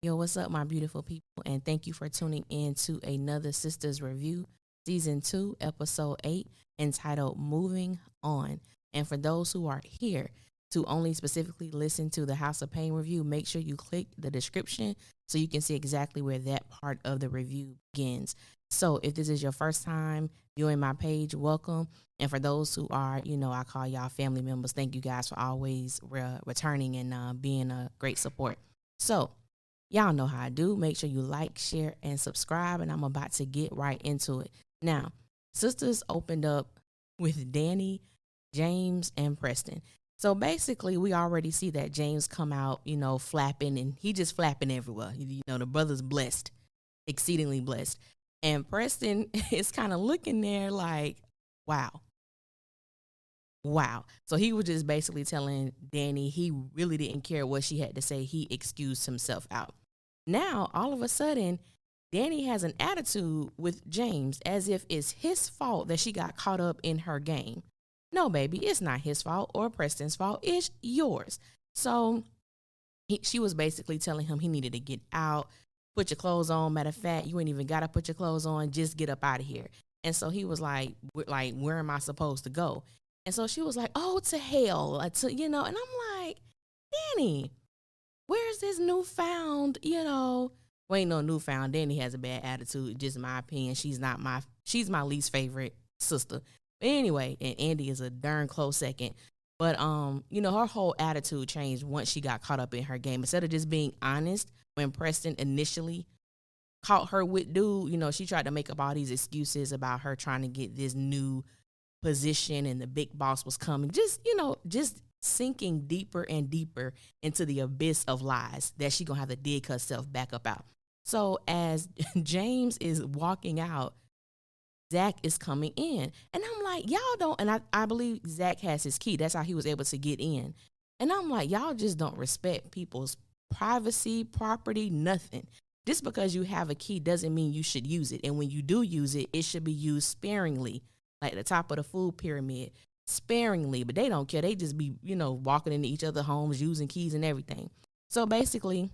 Yo, what's up, my beautiful people? And thank you for tuning in to another Sistas review, season 2, episode 8, entitled Moving On. And for those who are here to only specifically listen to the House of Payne review, make sure you click the description so you can see exactly where that part of the review begins. So if this is your first time viewing my page, welcome. And for those who are, I call y'all family members. Thank you guys for always returning and being a great support. So, y'all know how I do. Make sure you like, share, and subscribe. And I'm about to get right into it. Now, Sistas opened up with Danny, James, and Preston. So basically, we already see that James come out, flapping, and he just flapping everywhere. The brother's blessed, exceedingly blessed. And Preston is kind of looking there like, wow. Wow. So he was just basically telling Danny he really didn't care what she had to say. He excused himself out. Now, all of a sudden, Danny has an attitude with James as if it's his fault that she got caught up in her game. No, baby, it's not his fault or Preston's fault. It's yours. So she was basically telling him he needed to get out, put your clothes on. Matter of fact, you ain't even got to put your clothes on. Just get up out of here. And so he was like, where am I supposed to go? And so she was like, oh, to hell, and I'm like, Danny, where's this newfound, well, ain't no newfound. Danny has a bad attitude, just in my opinion. She's my least favorite sister. But anyway, and Andy is a darn close second. But, her whole attitude changed once she got caught up in her game. Instead of just being honest, when Preston initially caught her with dude, she tried to make up all these excuses about her trying to get this new position and the big boss was coming. Just sinking deeper and deeper into the abyss of lies that she gonna have to dig herself back up out. So as James is walking out, Zach is coming in. And I'm like, y'all don't, and I believe Zach has his key. That's how he was able to get in. And I'm like, y'all just don't respect people's privacy, property, nothing. Just because you have a key doesn't mean you should use it. And when you do use it, it should be used sparingly, like the top of the food pyramid. Sparingly, but they don't care. They just be, walking into each other's homes, using keys and everything. So basically,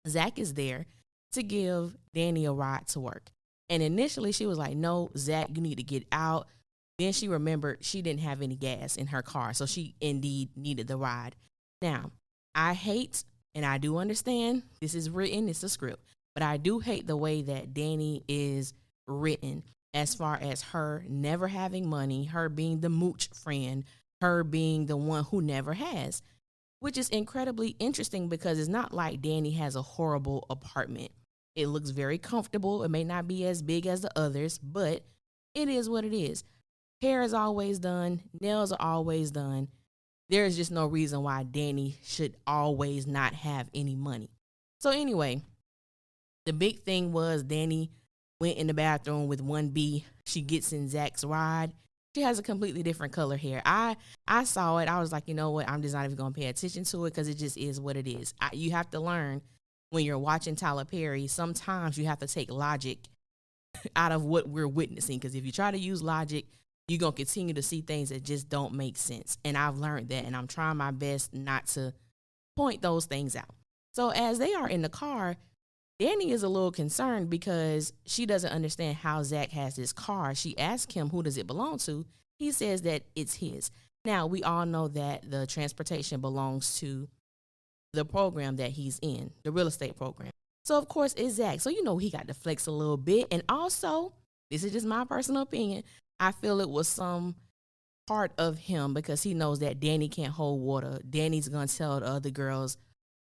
Zach is there to give Danny a ride to work. And initially she was like, no, Zach, you need to get out. Then she remembered she didn't have any gas in her car. So she indeed needed the ride. Now, I hate, and I do understand, this is written, it's a script, but I do hate the way that Danny is written. As far as her never having money, her being the mooch friend, her being the one who never has, which is incredibly interesting because it's not like Danny has a horrible apartment. It looks very comfortable. It may not be as big as the others, but it is what it is. Hair is always done. Nails are always done. There is just no reason why Danny should always not have any money. So anyway, the big thing was Danny went in the bathroom with 1B. She gets in Zach's ride. She has a completely different color hair. I saw it. I was like, you know what? I'm just not even going to pay attention to it because it just is what it is. You have to learn when you're watching Tyler Perry, sometimes you have to take logic out of what we're witnessing, because if you try to use logic, you're going to continue to see things that just don't make sense. And I've learned that, and I'm trying my best not to point those things out. So as they are in the car, Danny is a little concerned because she doesn't understand how Zach has this car. She asks him, who does it belong to? He says that it's his. Now, we all know that the transportation belongs to the program that he's in, the real estate program. So, of course, it's Zach. So, he got to flex a little bit. And also, this is just my personal opinion, I feel it was some part of him because he knows that Danny can't hold water. Danny's going to tell the other girls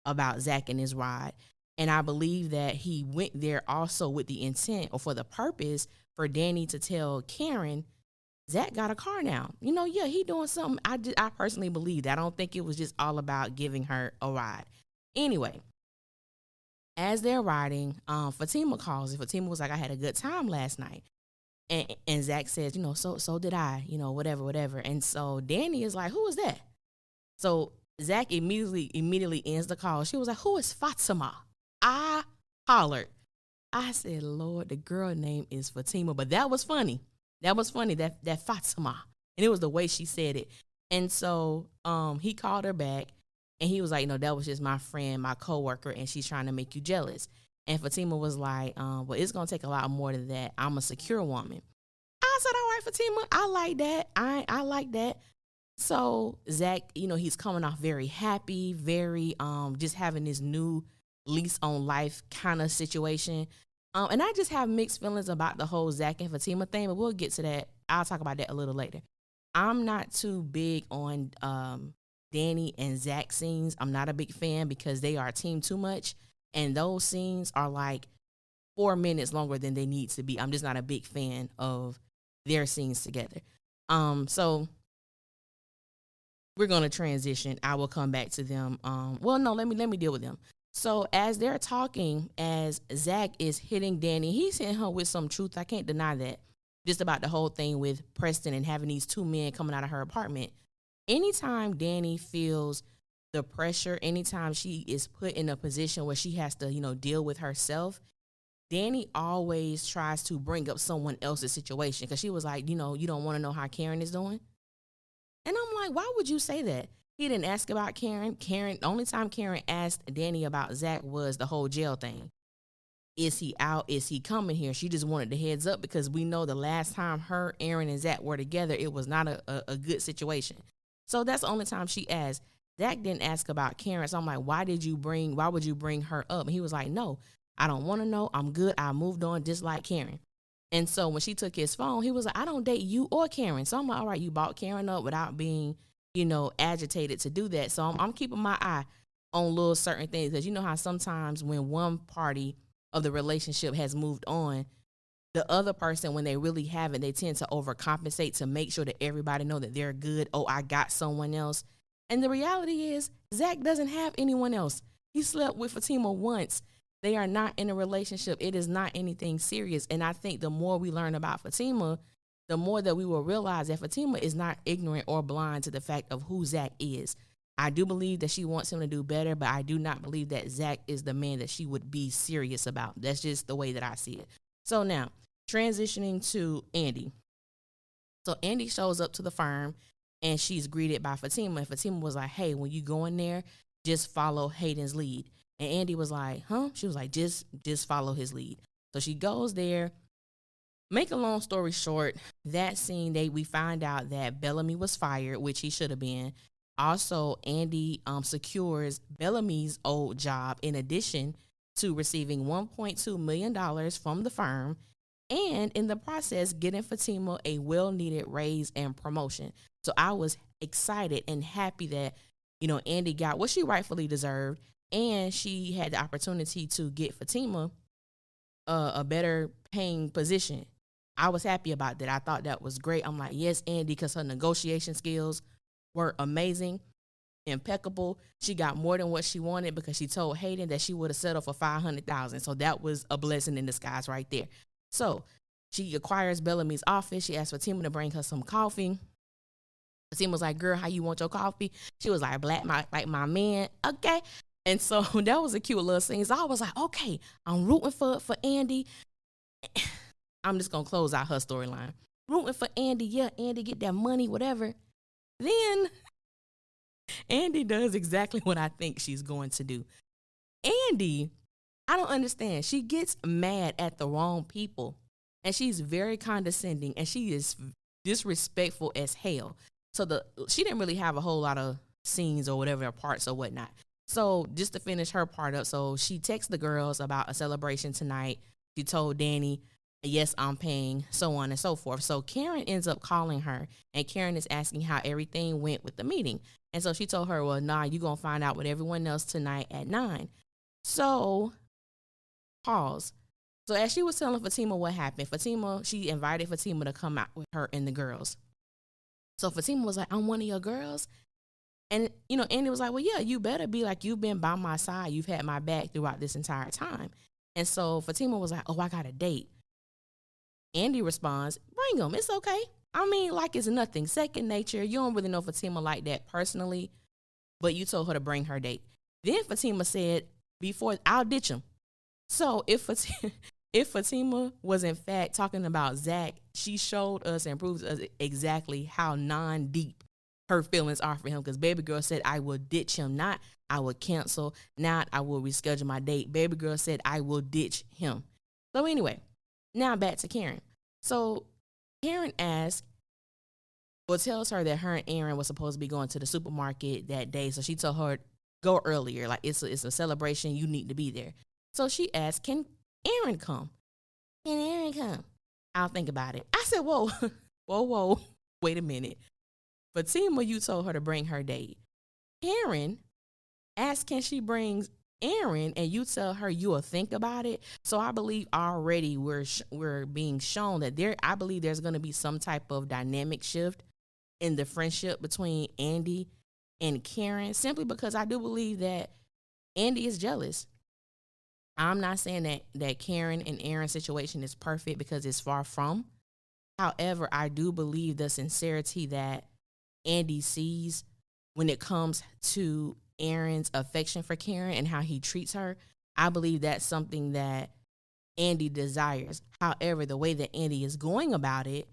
about Zach and his ride. And I believe that he went there also with the intent or for the purpose for Danny to tell Karen, Zach got a car now. He doing something. I personally believe that. I don't think it was just all about giving her a ride. Anyway, as they're riding, Fatima calls. And Fatima was like, I had a good time last night. And Zach says, so did I, whatever. And so Danny is like, who is that? So Zach immediately ends the call. She was like, who is Fatima? I hollered. I said, Lord, the girl name is Fatima. But that was funny. That Fatima. And it was the way she said it. And so he called her back And he was like, no, that was just my friend, my coworker, and she's trying to make you jealous. And Fatima was like, well, it's going to take a lot more than that. I'm a secure woman. I said, all right, Fatima, I like that. I like that. So Zach, he's coming off very happy, very just having this new lease on life kind of situation. And I just have mixed feelings about the whole Zach and Fatima thing, but we'll get to that. I'll talk about that a little later. I'm not too big on Danny and Zach scenes. I'm not a big fan because they are a team too much. And those scenes are like 4 minutes longer than they need to be. I'm just not a big fan of their scenes together. So we're going to transition. I will come back to them. Let me deal with them. So as they're talking, as Zach is hitting Danny, he's hitting her with some truth. I can't deny that. Just about the whole thing with Preston and having these two men coming out of her apartment. Anytime Danny feels the pressure, anytime she is put in a position where she has to, deal with herself, Danny always tries to bring up someone else's situation. Because she was like, you don't want to know how Karen is doing? And I'm like, why would you say that? He didn't ask about Karen. The only time Karen asked Danny about Zach was the whole jail thing. Is he out? Is he coming here? She just wanted the heads up because we know the last time her, Aaron, and Zach were together, it was not a good situation. So that's the only time she asked. Zach didn't ask about Karen. So I'm like, why would you bring her up? And he was like, no, I don't want to know. I'm good. I moved on just like Karen. And so when she took his phone, he was like, I don't date you or Karen. So I'm like, all right, you bought Karen up without being, agitated to do that. So I'm keeping my eye on little certain things because you know how sometimes when one party of the relationship has moved on, the other person, when they really haven't, they tend to overcompensate to make sure that everybody know that they're good. Oh, I got someone else. And the reality is Zach doesn't have anyone else. He slept with Fatima once. They are not in a relationship. It is not anything serious. And I think the more we learn about Fatima, the more that we will realize that Fatima is not ignorant or blind to the fact of who Zach is. I do believe that she wants him to do better, but I do not believe that Zach is the man that she would be serious about. That's just the way that I see it. So now, transitioning to Andy. So Andy shows up to the firm, and she's greeted by Fatima. And Fatima was like, hey, when you go in there, just follow Hayden's lead. And Andy was like, huh? She was like, just follow his lead. So she goes there. Make a long story short, that scene, we find out that Bellamy was fired, which he should have been. Also, Andy secures Bellamy's old job in addition to receiving $1.2 million from the firm, and in the process, getting Fatima a well-needed raise and promotion. So I was excited and happy that, Andy got what she rightfully deserved, and she had the opportunity to get Fatima a better paying position. I was happy about that. I thought that was great. I'm like, yes, Andy, because her negotiation skills were amazing, impeccable. She got more than what she wanted because she told Hayden that she would have settled for $500,000. So that was a blessing in disguise right there. So she acquires Bellamy's office. She asked Fatima to bring her some coffee. Fatima was like, girl, how you want your coffee? She was like, black, like my man. Okay. And so that was a cute little scene. So I was like, okay, I'm rooting for Andy. I'm just going to close out her storyline. Rooting for Andy. Yeah, Andy, get that money, whatever. Then Andy does exactly what I think she's going to do. Andy, I don't understand. She gets mad at the wrong people, and she's very condescending, and she is disrespectful as hell. So she didn't really have a whole lot of scenes or whatever, parts or whatnot. So just to finish her part up, so she texts the girls about a celebration tonight. She told Danny, yes, I'm paying, so on and so forth. So Karen ends up calling her, and Karen is asking how everything went with the meeting. And so she told her, well, nah, you're going to find out with everyone else tonight at 9. So, pause. So as she was telling Fatima what happened, she invited Fatima to come out with her and the girls. So Fatima was like, I'm one of your girls. And, Andy was like, well, yeah, you better be, like, you've been by my side. You've had my back throughout this entire time. And so Fatima was like, oh, I got a date. Andy responds, bring him. It's okay. I mean, like it's nothing. Second nature. You don't really know Fatima like that personally, but you told her to bring her date. Then Fatima said, I'll ditch him. So if Fatima was in fact talking about Zach, she showed us and proved us exactly how non-deep her feelings are for him, because baby girl said I will ditch him, not I will cancel, not I will reschedule my date. Baby girl said I will ditch him. So anyway, now back to Karen. So Karen asks, well, tells her that her and Aaron was supposed to be going to the supermarket that day. So she told her, go earlier. Like, it's a celebration. You need to be there. So she asked, can Aaron come? Can Aaron come? I'll think about it. I said, whoa, whoa, wait a minute. Fatima, you told her to bring her date. Karen asked, can she bring Aaron? And you tell her you will think about it. So I believe already we're being shown that I believe there's going to be some type of dynamic shift in the friendship between Andy and Karen, simply because I do believe that Andy is jealous. I'm not saying that Karen and Aaron's situation is perfect, because it's far from. However, I do believe the sincerity that Andy sees when it comes to Aaron's affection for Karen and how he treats her. I believe that's something that Andy desires. However, the way that Andy is going about it,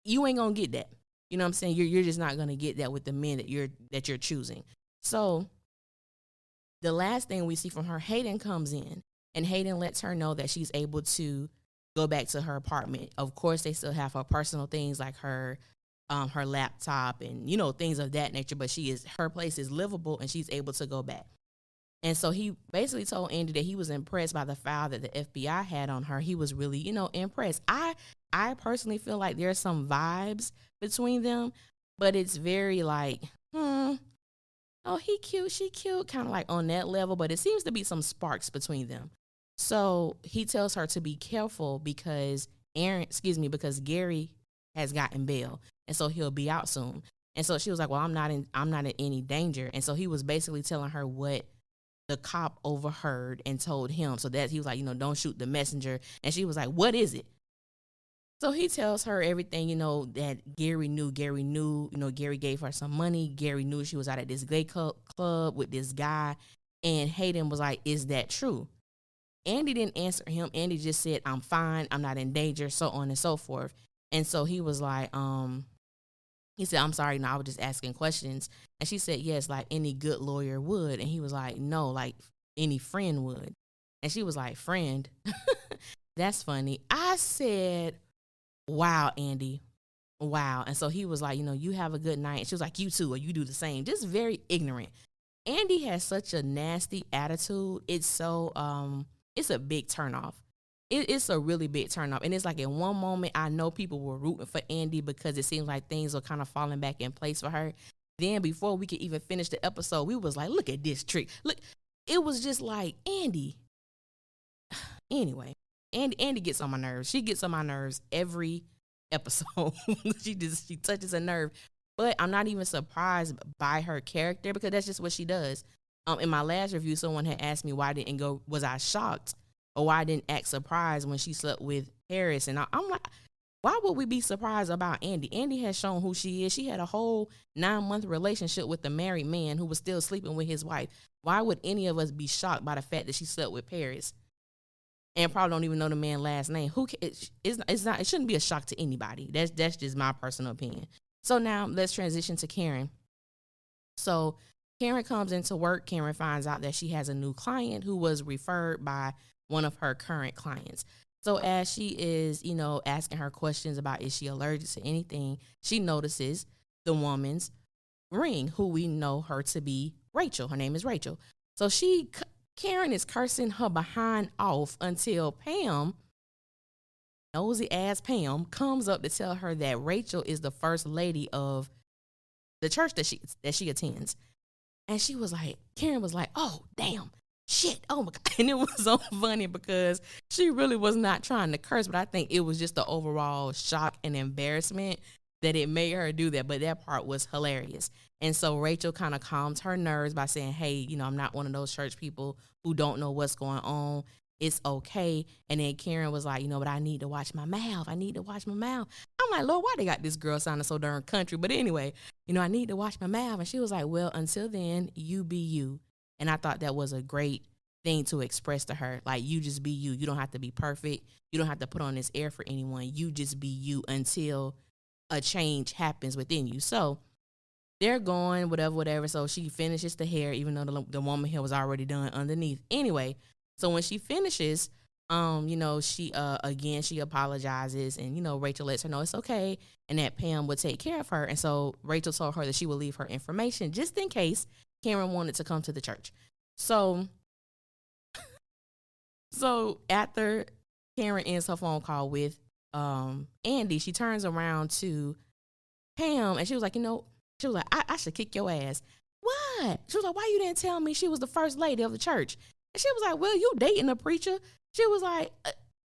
you ain't gonna get that. You know what I'm saying? You're just not gonna get that with the men that you're choosing. So the last thing we see from her, Hayden comes in, and Hayden lets her know that she's able to go back to her apartment. Of course, they still have her personal things like her laptop and, things of that nature, but her place is livable and she's able to go back. And so he basically told Andy that he was impressed by the file that the FBI had on her. He was really, impressed. I personally feel like there's some vibes between them, but it's very like, oh, he cute, she cute, kind of like on that level, but it seems to be some sparks between them. So he tells her to be careful because Gary has gotten bail, and so he'll be out soon. And so she was like, well, I'm not in any danger. And so he was basically telling her what the cop overheard and told him. So that he was like, don't shoot the messenger. And she was like, what is it? So he tells her everything, that Gary knew. Gary gave her some money. Gary knew she was out at this gay club with this guy. And Hayden was like, is that true? Andy didn't answer him. Andy just said, I'm fine. I'm not in danger, so on and so forth. And so he was like, he said, I'm sorry, no, I was just asking questions. And she said, yes, like any good lawyer would. And he was like, no, like any friend would. And she was like, friend? That's funny. I said, wow, Andy. Wow. And so he was like, you have a good night. And she was like, you too, or you do the same. Just very ignorant. Andy has such a nasty attitude. It's so, it's a big turnoff. It's a really big turnoff. And it's like in one moment, I know people were rooting for Andy because it seems like things were kind of falling back in place for her. Then before we could even finish the episode, we was like, look at this trick. Look, it was just like, Andy. Anyway, Andy gets on my nerves. She gets on my nerves every episode. she touches a nerve. But I'm not even surprised by her character because that's just what she does. In my last review, someone had asked me why I didn't go, was I shocked? Or why I didn't act surprised when she slept with Harris. And I'm like, why would we be surprised about Andy? Andy has shown who she is. She had a whole 9-month relationship with a married man who was still sleeping with his wife. Why would any of us be shocked by the fact that she slept with Paris? And probably don't even know the man's last name. It shouldn't be a shock to anybody. That's just my personal opinion. So now let's transition to Karen. So Karen comes into work. Karen finds out that she has a new client who was referred by one of her current clients. So as she is, asking her questions about is she allergic to anything, she notices the woman's ring, who we know her to be Rachel. Her name is Rachel. So Karen is cursing her behind off until Pam, nosy ass Pam, comes up to tell her that Rachel is the first lady of the church that she attends. And Karen was like, oh, damn. Shit, oh my God. And it was so funny because she really was not trying to curse, but I think it was just the overall shock and embarrassment that it made her do that. But that part was hilarious. And so Rachel kind of calms her nerves by saying, hey, I'm not one of those church people who don't know what's going on. It's okay. And then Karen was like, but I need to watch my mouth. I need to watch my mouth. I'm like, Lord, why they got this girl sounding so darn country? But anyway, I need to watch my mouth. And she was like, well, until then, you be you. And I thought that was a great thing to express to her. Like, you just be you. You don't have to be perfect. You don't have to put on this air for anyone. You just be you until a change happens within you. So they're going, whatever. So she finishes the hair, even though the woman hair was already done underneath. Anyway, so when she finishes, she again she apologizes, and Rachel lets her know it's okay, and that Pam would take care of her. And so Rachel told her that she would leave her information just in case Karen wanted to come to the church. So after Karen ends her phone call with Andy, she turns around to Pam, and she was like, I should kick your ass. What? She was like, why you didn't tell me she was the first lady of the church? And she was like, well, you dating a preacher. She was like,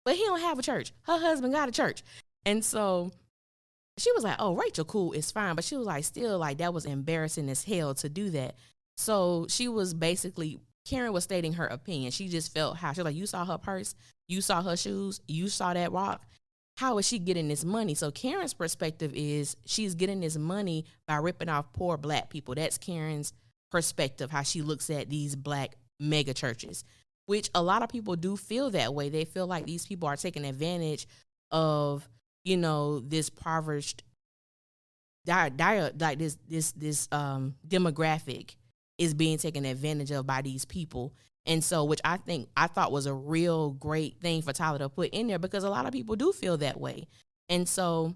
but he don't have a church. Her husband got a church. And so she was like, oh, Rachel, cool, it's fine. But she was like, still, like, that was embarrassing as hell to do that. So she was basically, Karen was stating her opinion. She just felt how, she was like, you saw her purse, you saw her shoes, you saw that rock. How is she getting this money? So Karen's perspective is she's getting this money by ripping off poor black people. That's Karen's perspective, how she looks at these black mega churches, which a lot of people do feel that way. They feel like these people are taking advantage of, this impoverished, like this demographic is being taken advantage of by these people. And so, which I thought was a real great thing for Tyler to put in there, because a lot of people do feel that way. And so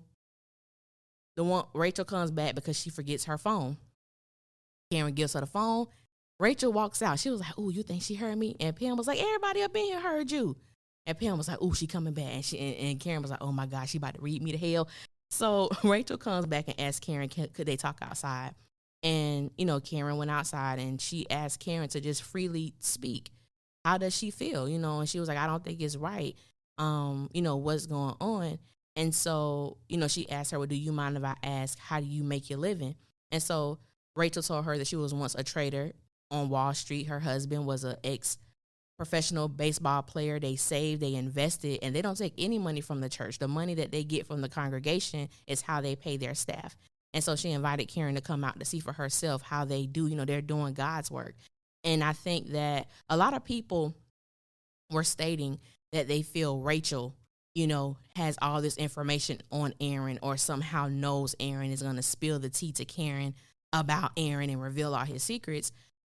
Rachel comes back because she forgets her phone. Karen gives her the phone. Rachel walks out. She was like, "Ooh, you think she heard me?" And Pam was like, "Everybody up in here heard you." And Pam was like, "Ooh, she coming back." And Karen was like, "Oh my God, she about to read me to hell." So Rachel comes back and asks Karen, could they talk outside? And, Karen went outside, and she asked Karen to just freely speak. How does she feel? And she was like, I don't think it's right. What's going on? And so, she asked her, well, do you mind if I ask, how do you make your living? And so Rachel told her that she was once a trader on Wall Street. Her husband was an ex-professional baseball player. They saved, they invested, and they don't take any money from the church. The money that they get from the congregation is how they pay their staff. And so she invited Karen to come out to see for herself how they do, they're doing God's work. And I think that a lot of people were stating that they feel Rachel, has all this information on Aaron, or somehow knows Aaron, is going to spill the tea to Karen about Aaron and reveal all his secrets,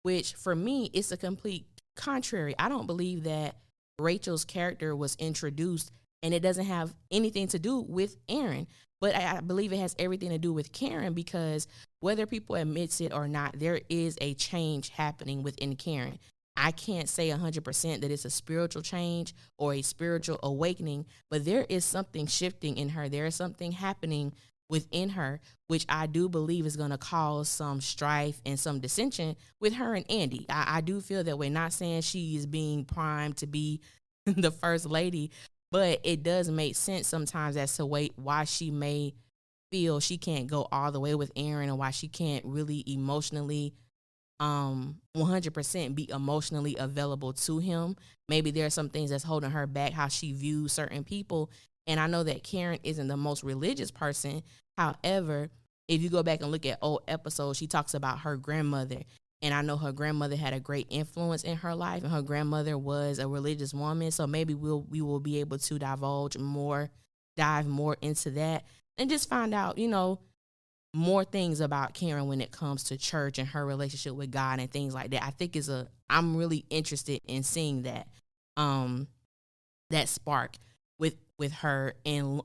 which for me, it's a complete contrary. I don't believe that Rachel's character was introduced and it doesn't have anything to do with Aaron. But I believe it has everything to do with Karen, because whether people admit it or not, there is a change happening within Karen. I can't say 100% that it's a spiritual change or a spiritual awakening, but there is something shifting in her. There is something happening within her, which I do believe is going to cause some strife and some dissension with her and Andy. I do feel that way. Not saying she is being primed to be the first lady, but it does make sense sometimes as to why she may feel she can't go all the way with Aaron, and why she can't really emotionally 100% be emotionally available to him. Maybe there are some things that's holding her back, how she views certain people. And I know that Karen isn't the most religious person. However, if you go back and look at old episodes, she talks about her grandmother. And I know her grandmother had a great influence in her life, and her grandmother was a religious woman. So maybe we will be able to dive more into that, and just find out, more things about Karen when it comes to church and her relationship with God and things like that. I think I'm really interested in seeing that, that spark with her and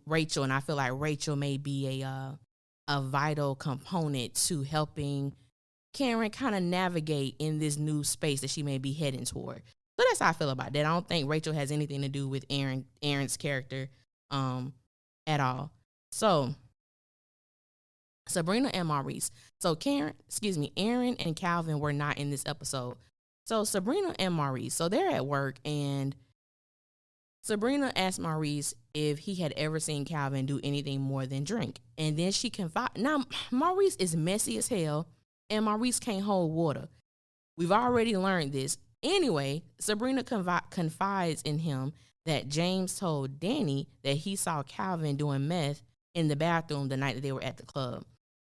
Rachel. And I feel like Rachel may be a vital component to helping Karen kind of navigate in this new space that she may be heading toward. So that's how I feel about that. I don't think Rachel has anything to do with Aaron's character at all. So Sabrina and Maurice. So Aaron and Calvin were not in this episode. So Sabrina and Maurice, so they're at work, and Sabrina asked Maurice if he had ever seen Calvin do anything more than drink. And then she confided. Now, Maurice is messy as hell, and Maurice can't hold water. We've already learned this. Anyway, Sabrina confides in him that James told Danny that he saw Calvin doing meth in the bathroom the night that they were at the club.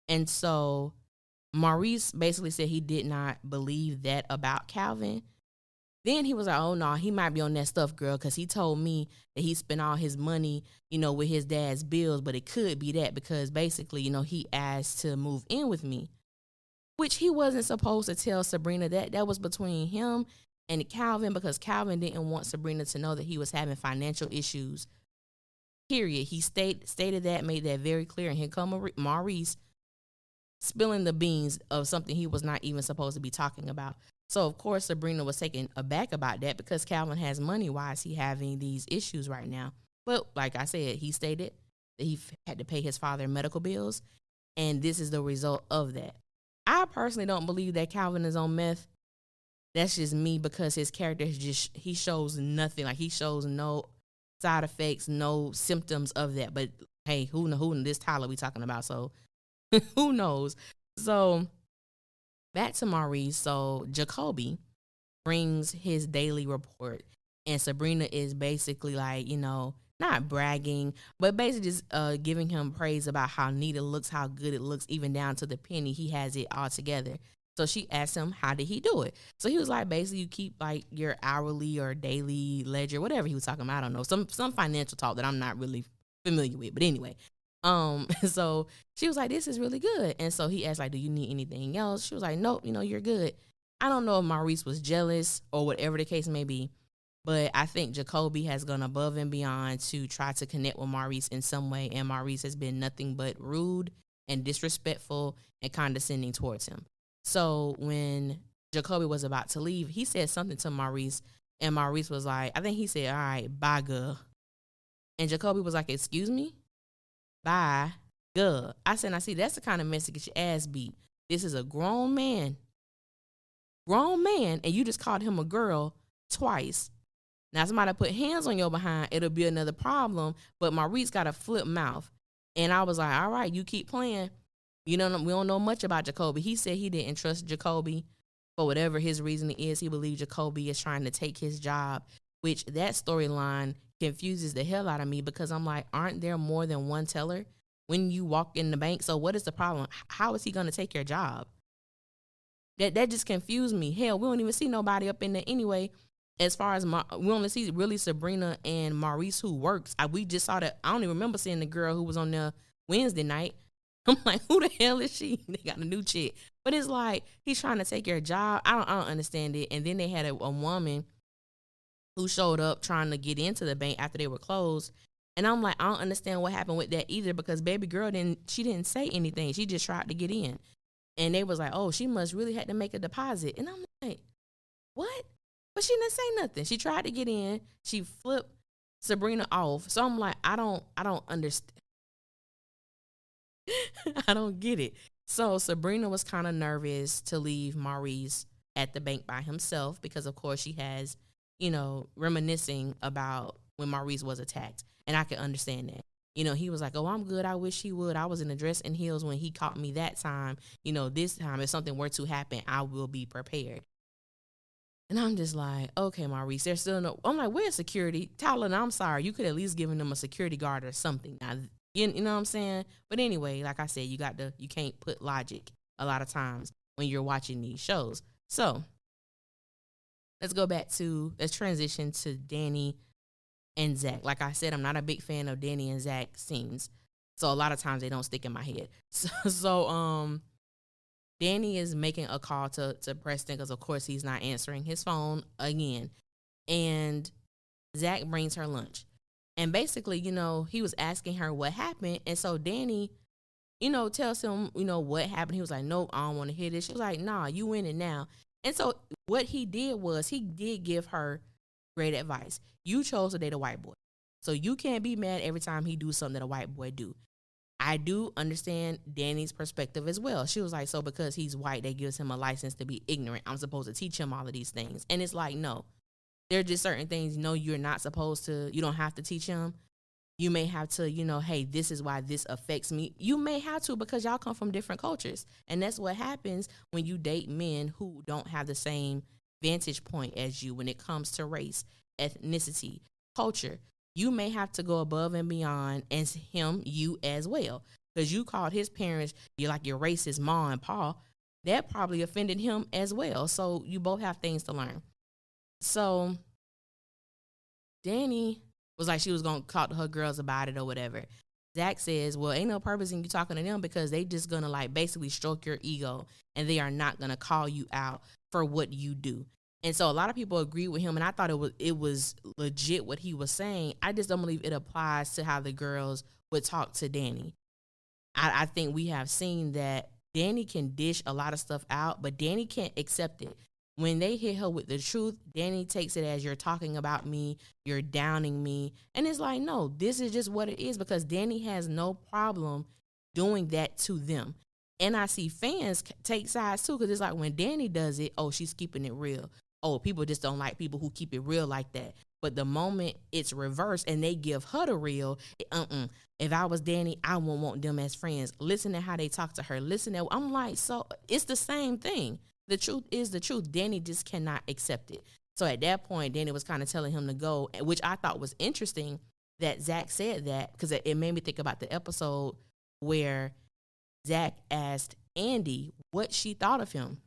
And so Maurice basically said he did not believe that about Calvin, Then he was like, oh, no, he might be on that stuff, girl, because he told me that he spent all his money, with his dad's bills, but it could be that because basically, he asked to move in with me, which he wasn't supposed to tell Sabrina that. That was between him and Calvin because Calvin didn't want Sabrina to know that he was having financial issues, period. He stated that, made that very clear, and here come Maurice spilling the beans of something he was not even supposed to be talking about. So, of course, Sabrina was taken aback about that because Calvin has money. Why is he having these issues right now? But like I said, he stated that he had to pay his father medical bills, and this is the result of that. I personally don't believe that Calvin is on meth. That's just me because his character he shows nothing. Like, he shows no side effects, no symptoms of that. But, hey, who this Tyler we talking about? So, who knows? So, back to Maurice. So Jacoby brings his daily report, and Sabrina is basically like, not bragging, but basically just giving him praise about how neat it looks, how good it looks, even down to the penny. He has it all together. So she asked him, how did he do it? So he was like, basically, you keep like your hourly or daily ledger, whatever he was talking about. I don't know, some financial talk that I'm not really familiar with. But anyway, so she was like, this is really good. And so he asked, like, do you need anything else? She was like, nope, you're good. I don't know if Maurice was jealous or whatever the case may be, but I think Jacoby has gone above and beyond to try to connect with Maurice in some way. And Maurice has been nothing but rude and disrespectful and condescending towards him. So when Jacoby was about to leave, he said something to Maurice, and Maurice was like, I think he said, all right, bye, girl. And Jacoby was like, excuse me? Bye, girl. I said, I see, that's the kind of mess to get your ass beat. This is a grown man, and you just called him a girl twice. Now, somebody put hands on your behind, it'll be another problem, but Maurice got a flip mouth. And I was like, all right, you keep playing. We don't know much about Jacoby. He said he didn't trust Jacoby for whatever his reasoning is. He believed Jacoby is trying to take his job, which that storyline confuses the hell out of me because I'm like, aren't there more than one teller when you walk in the bank? So what is the problem? How is he going to take your job? That just confused me. Hell, we don't even see nobody up in there anyway. As far as we only see really Sabrina and Maurice who works. We just saw that. I don't even remember seeing the girl who was on there Wednesday night. I'm like, who the hell is she? They got a new chick. But it's like, he's trying to take your job. I don't understand it. And then they had a woman who showed up trying to get into the bank after they were closed. And I'm like, I don't understand what happened with that either because baby girl didn't say anything. She just tried to get in. And they was like, oh, she must really had to make a deposit. And I'm like, what? But she didn't say nothing. She tried to get in. She flipped Sabrina off. So I'm like, I don't understand. I don't get it. So Sabrina was kind of nervous to leave Maurice at the bank by himself because, of course, she has, reminiscing about when Maurice was attacked. And I can understand that. He was like, oh, I'm good. I wish he would. I was in a dress and heels when he caught me that time. This time, if something were to happen, I will be prepared. And I'm just like, okay, Maurice, there's still no. I'm like, where's security? Tyler, I'm sorry. You could at least given them a security guard or something. Now, you know what I'm saying? But anyway, like I said, you can't put logic a lot of times when you're watching these shows. So let's transition to Danny and Zach. Like I said, I'm not a big fan of Danny and Zach scenes. So a lot of times they don't stick in my head. So Danny is making a call to Preston because, of course, he's not answering his phone again. And Zach brings her lunch. And basically, he was asking her what happened. And so Danny, tells him, what happened. He was like, nope, I don't want to hear this. She was like, nah, you in it now. And so what he did was he did give her great advice. You chose to date a white boy. So you can't be mad every time he do something that a white boy do. I do understand Danny's perspective as well. She was like, so because he's white, that gives him a license to be ignorant. I'm supposed to teach him all of these things. And it's like, no, there are just certain things, you're not supposed to, you don't have to teach him. You may have to, hey, this is why this affects me. You may have to because y'all come from different cultures. And that's what happens when you date men who don't have the same vantage point as you when it comes to race, ethnicity, culture. You may have to go above and beyond as him, you as well. Because you called his parents, you're like your racist Ma and Pa. That probably offended him as well. So you both have things to learn. So Danny was like, she was going to talk to her girls about it or whatever. Zach says, well, ain't no purpose in you talking to them because they just going to like basically stroke your ego and they are not going to call you out for what you do. And so a lot of people agree with him, and I thought it was legit what he was saying. I just don't believe it applies to how the girls would talk to Danny. I think we have seen that Danny can dish a lot of stuff out, but Danny can't accept it. When they hit her with the truth, Danny takes it as, you're talking about me, you're downing me. And it's like, no, this is just what it is, because Danny has no problem doing that to them. And I see fans take sides too, because it's like when Danny does it, oh, she's keeping it real. Oh, people just don't like people who keep it real like that. But the moment it's reversed and they give her the real, if I was Danny, I wouldn't want them as friends. Listen to how they talk to her. I'm like, so it's the same thing. The truth is the truth. Danny just cannot accept it. So at that point, Danny was kind of telling him to go, which I thought was interesting that Zach said that, because it made me think about the episode where Zach asked Andy what she thought of him.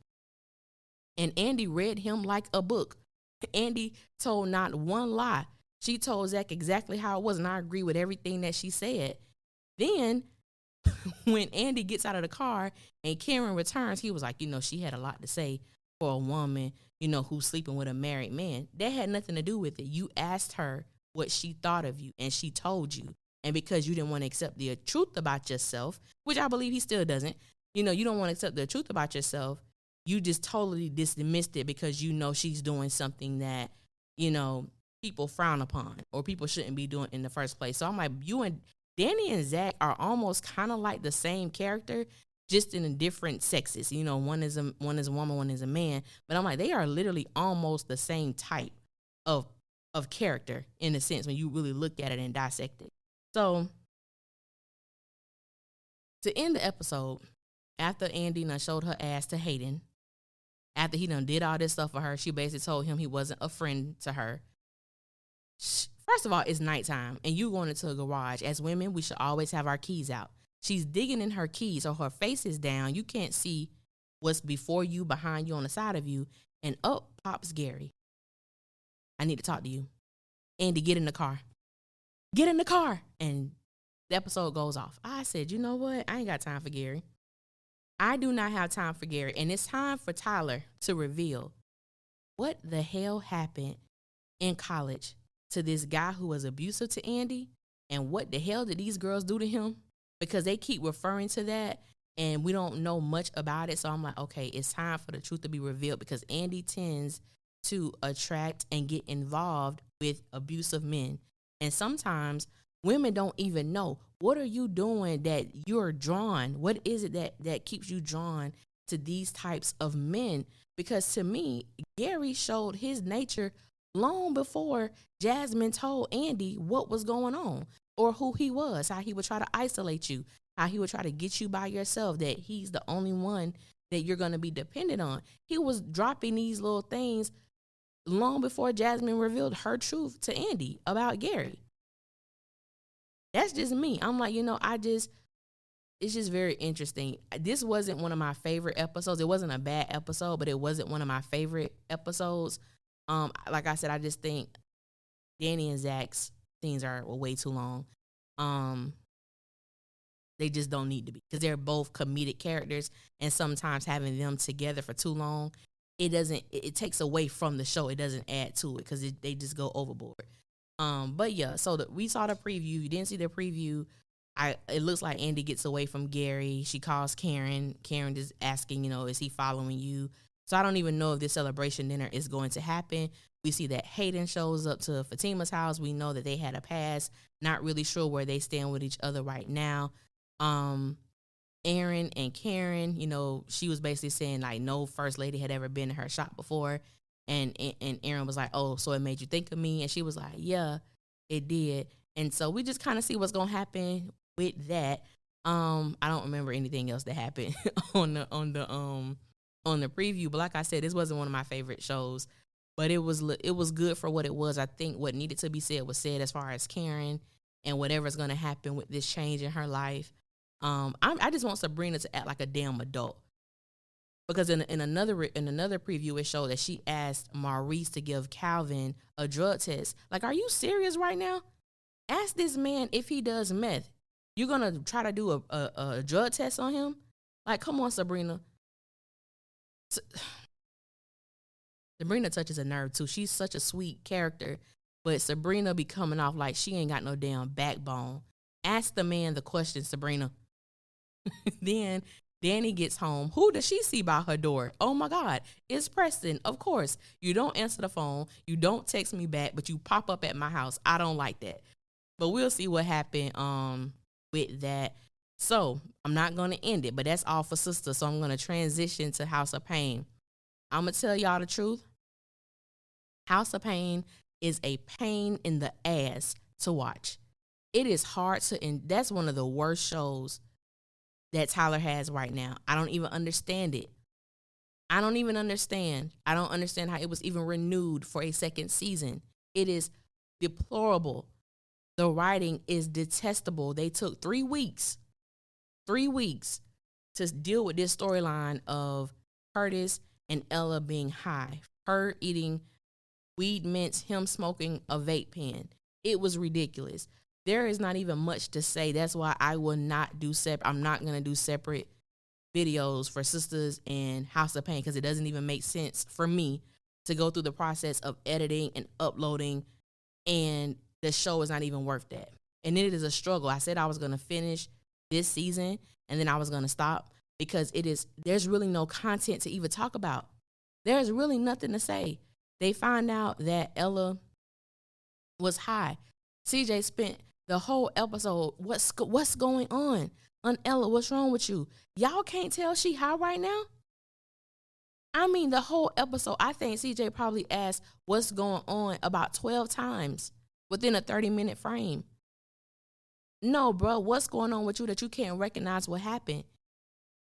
And Andy read him like a book. Andy told not one lie. She told Zach exactly how it was, and I agree with everything that she said. Then when Andy gets out of the car and Karen returns, he was like, she had a lot to say for a woman, who's sleeping with a married man. That had nothing to do with it. You asked her what she thought of you, and she told you. And because you didn't want to accept the truth about yourself, which I believe he still doesn't, you don't want to accept the truth about yourself, you just totally dismissed it because she's doing something that, people frown upon or people shouldn't be doing in the first place. So I'm like, you and Danny and Zach are almost kind of like the same character, just in different sexes. One is a woman, one is a man. But I'm like, they are literally almost the same type of character in a sense when you really look at it and dissect it. So to end the episode, after Andy showed her ass to Hayden, after he did all this stuff for her, she basically told him he wasn't a friend to her. First of all, it's nighttime and you going into a garage. As women, we should always have our keys out. She's digging in her keys, so her face is down. You can't see what's before you, behind you, on the side of you. And up pops Gary. I need to talk to you. Andy, get in the car. Get in the car. And the episode goes off. I said, you know what? I ain't got time for Gary. I do not have time for Gary. And it's time for Tyler to reveal what the hell happened in college to this guy who was abusive to Andy, and what the hell did these girls do to him? Because they keep referring to that and we don't know much about it. So I'm like, okay, it's time for the truth to be revealed, because Andy tends to attract and get involved with abusive men. And sometimes women don't even know, what are you doing that you're drawn? What is it that keeps you drawn to these types of men? Because to me, Gary showed his nature long before Jasmine told Andy what was going on or who he was, how he would try to isolate you, how he would try to get you by yourself, that he's the only one that you're going to be dependent on. He was dropping these little things long before Jasmine revealed her truth to Andy about Gary. That's just me. I'm like, it's just very interesting. This wasn't one of my favorite episodes. It wasn't a bad episode, but it wasn't one of my favorite episodes. Like I said, I just think Danny and Zach's scenes are way too long. They just don't need to be, because they're both comedic characters, and sometimes having them together for too long, it takes away from the show. It doesn't add to it because they just go overboard. But yeah, so we saw the preview. You didn't see the preview. It looks like Andy gets away from Gary. She calls Karen. Karen is asking, is he following you? So I don't even know if this celebration dinner is going to happen. We see that Hayden shows up to Fatima's house. We know that they had a past. Not really sure where they stand with each other right now. Aaron and Karen, she was basically saying like no first lady had ever been in her shop before. And Aaron was like, oh, so it made you think of me? And she was like, yeah, it did. And so we just kind of see what's going to happen with that. I don't remember anything else that happened on the preview. But like I said, this wasn't one of my favorite shows. But it was good for what it was. I think what needed to be said was said as far as Karen and whatever's going to happen with this change in her life. I just want Sabrina to act like a damn adult. because in another preview it showed that she asked Maurice to give Calvin a drug test. Like, are you serious right now? Ask this man if he does meth. You're gonna try to do a drug test on him? Like, come on, Sabrina. Sabrina touches a nerve too. She's such a sweet character, but Sabrina be coming off like she ain't got no damn backbone. Ask the man the question, Sabrina. Then Danny gets home. Who does she see by her door? Oh my God, it's Preston. Of course. You don't answer the phone. You don't text me back, but you pop up at my house. I don't like that. But we'll see what happened with that. So I'm not gonna end it, but that's all for Sistas. So I'm gonna transition to House of Payne. I'm gonna tell y'all the truth. House of Payne is a pain in the ass to watch. It is hard to, and that's one of the worst shows that Tyler has right now. I don't even understand it. I don't understand how it was even renewed for a second season. It is deplorable. The writing is detestable. They took 3 weeks to deal with this storyline of Curtis and Ella being high, her eating weed mints, him smoking a vape pen. It was ridiculous. There is not even much to say. That's why I will not do I'm not going to do separate videos for Sistas and House of Payne, because it doesn't even make sense for me to go through the process of editing and uploading, and the show is not even worth that. And it is a struggle. I said I was going to finish this season and then I was going to stop, because there's really no content to even talk about. There's really nothing to say. They find out that Ella was high. CJ spent the whole episode, what's going on Ella? What's wrong with you? Y'all can't tell she high right now? I mean, the whole episode, I think CJ probably asked what's going on about 12 times within a 30-minute frame. No, bro, what's going on with you that you can't recognize what happened?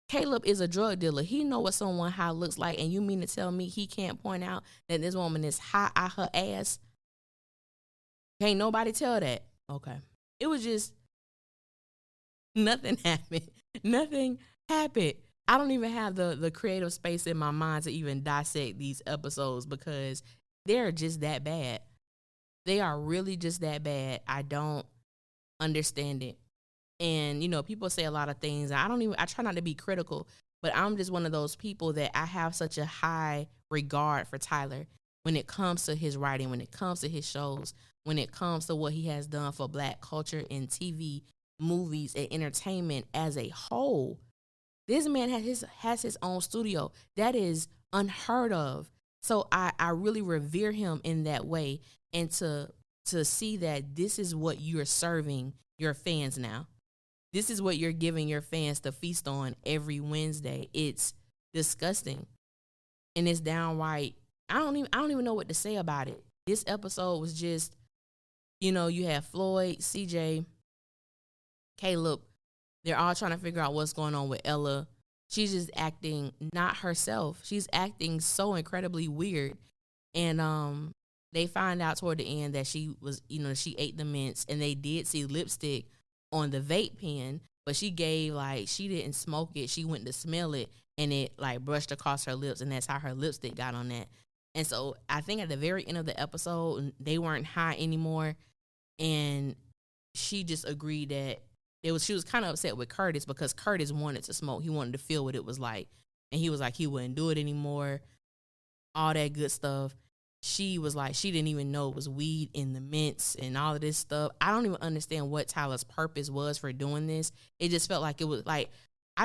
Caleb is a drug dealer. He know what someone high looks like, and you mean to tell me he can't point out that this woman is high out her ass? Can't nobody tell that. Okay. It was just, nothing happened. Nothing happened. I don't even have the creative space in my mind to even dissect these episodes, because they're just that bad. They are really just that bad. I don't understand it. And, people say a lot of things. I try not to be critical, but I'm just one of those people that I have such a high regard for Tyler when it comes to his writing, when it comes to his shows, when it comes to what he has done for Black culture in TV, movies, and entertainment as a whole. This man has his own studio. That is unheard of. So I really revere him in that way, and to see that this is what you're serving your fans now. This is what you're giving your fans to feast on every Wednesday. It's disgusting. And it's downright, I don't even know what to say about it. This episode was just, you have Floyd, CJ, Caleb. They're all trying to figure out what's going on with Ella. She's just acting not herself. She's acting so incredibly weird. And they find out toward the end that she was, she ate the mints, and they did see lipstick on the vape pen, but she didn't smoke it. She went to smell it, and it brushed across her lips, and that's how her lipstick got on that. And so I think at the very end of the episode, they weren't high anymore, and she just agreed that she was kind of upset with Curtis, because Curtis wanted to smoke. He wanted to feel what it was like, and he was like, he wouldn't do it anymore, all that good stuff. She was like, she didn't even know it was weed in the mints and all of this stuff. I don't even understand what Tyler's purpose was for doing this. It just felt like it was I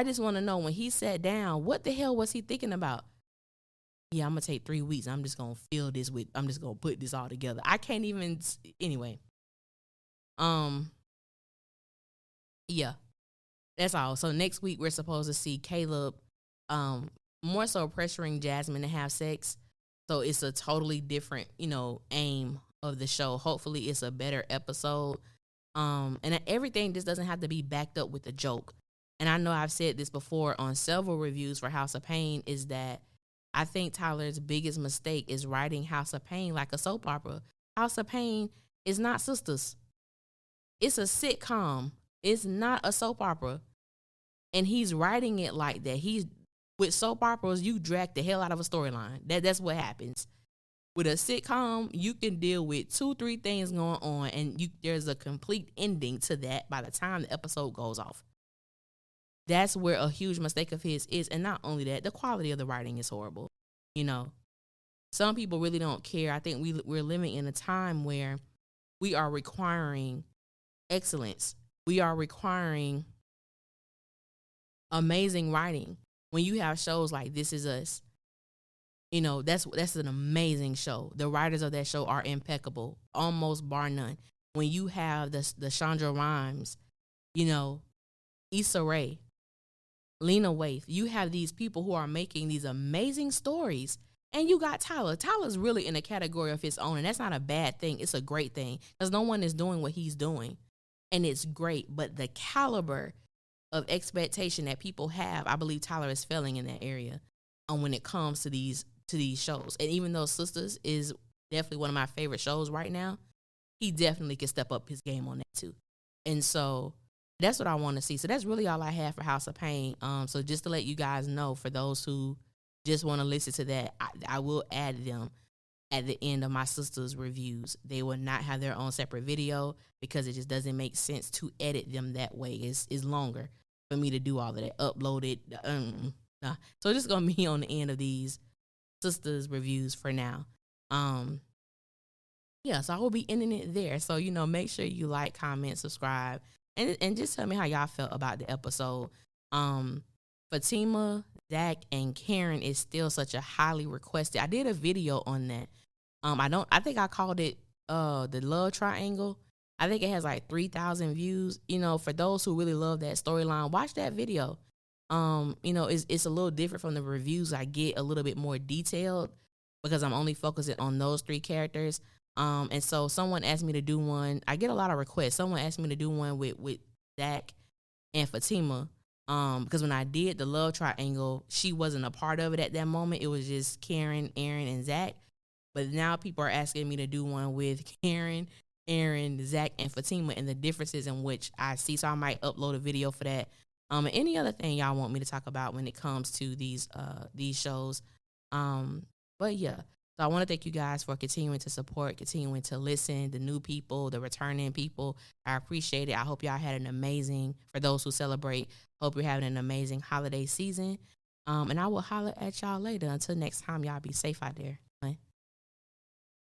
just want to know, when he sat down, what the hell was he thinking about? Yeah, I'm going to take 3 weeks. I'm just going to fill this I'm just going to put this all together. I can't even, anyway. Yeah, that's all. So next week, we're supposed to see Caleb more so pressuring Jasmine to have sex. So it's a totally different, aim of the show. Hopefully it's a better episode. And everything just doesn't have to be backed up with a joke. And I know I've said this before on several reviews for House of Payne, is that I think Tyler's biggest mistake is writing House of Payne like a soap opera. House of Payne is not Sistas. It's a sitcom. It's not a soap opera. And he's writing it like that. With soap operas, you drag the hell out of a storyline. That's what happens. With a sitcom, you can deal with 2-3 things going on, and there's a complete ending to that by the time the episode goes off. That's where a huge mistake of his is. And not only that, the quality of the writing is horrible. Some people really don't care. I think we're living in a time where we are requiring excellence. We are requiring amazing writing. When you have shows like This Is Us, that's an amazing show. The writers of that show are impeccable, almost bar none. When you have the Chandra Rhimes, Issa Rae, Lena Waithe, you have these people who are making these amazing stories. And you got Tyler. Tyler's really in a category of his own, and that's not a bad thing. It's a great thing because no one is doing what he's doing, and it's great. But the caliber of expectation that people have, I believe Tyler is failing in that area when it comes to these shows. And even though Sistas is definitely one of my favorite shows right now, he definitely can step up his game on that too. And so that's what I want to see. So that's really all I have for House of Payne. So just to let you guys know, for those who just want to listen to that, I will add them at the end of my Sistas reviews. They will not have their own separate video because it just doesn't make sense to edit them that way. It's longer for me to do all of that, upload it. Nah. So it's just going to be on the end of these Sistas reviews for now. Yeah, so I will be ending it there. So, make sure you like, comment, subscribe, and just tell me how y'all felt about the episode. Fatima, Zach, and Karen is still such a highly requested. I did a video on that. I think I called it the Love Triangle. I think it has like 3,000 views. For those who really love that storyline, watch that video. It's a little different from the reviews. I get a little bit more detailed because I'm only focusing on those 3 characters. And so someone asked me to do one. I get a lot of requests. Someone asked me to do one with Zach and Fatima. Because when I did the Love Triangle, she wasn't a part of it at that moment. It was just Karen, Aaron, and Zach. But now people are asking me to do one with Karen, Aaron, Zach, and Fatima, and the differences in which I see. So I might upload a video for that. And any other thing y'all want me to talk about when it comes to these shows. But yeah. So I want to thank you guys for continuing to support, continuing to listen, the new people, the returning people. I appreciate it. I hope y'all had for those who celebrate, hope you're having an amazing holiday season. And I will holler at y'all later. Until next time, y'all be safe out there.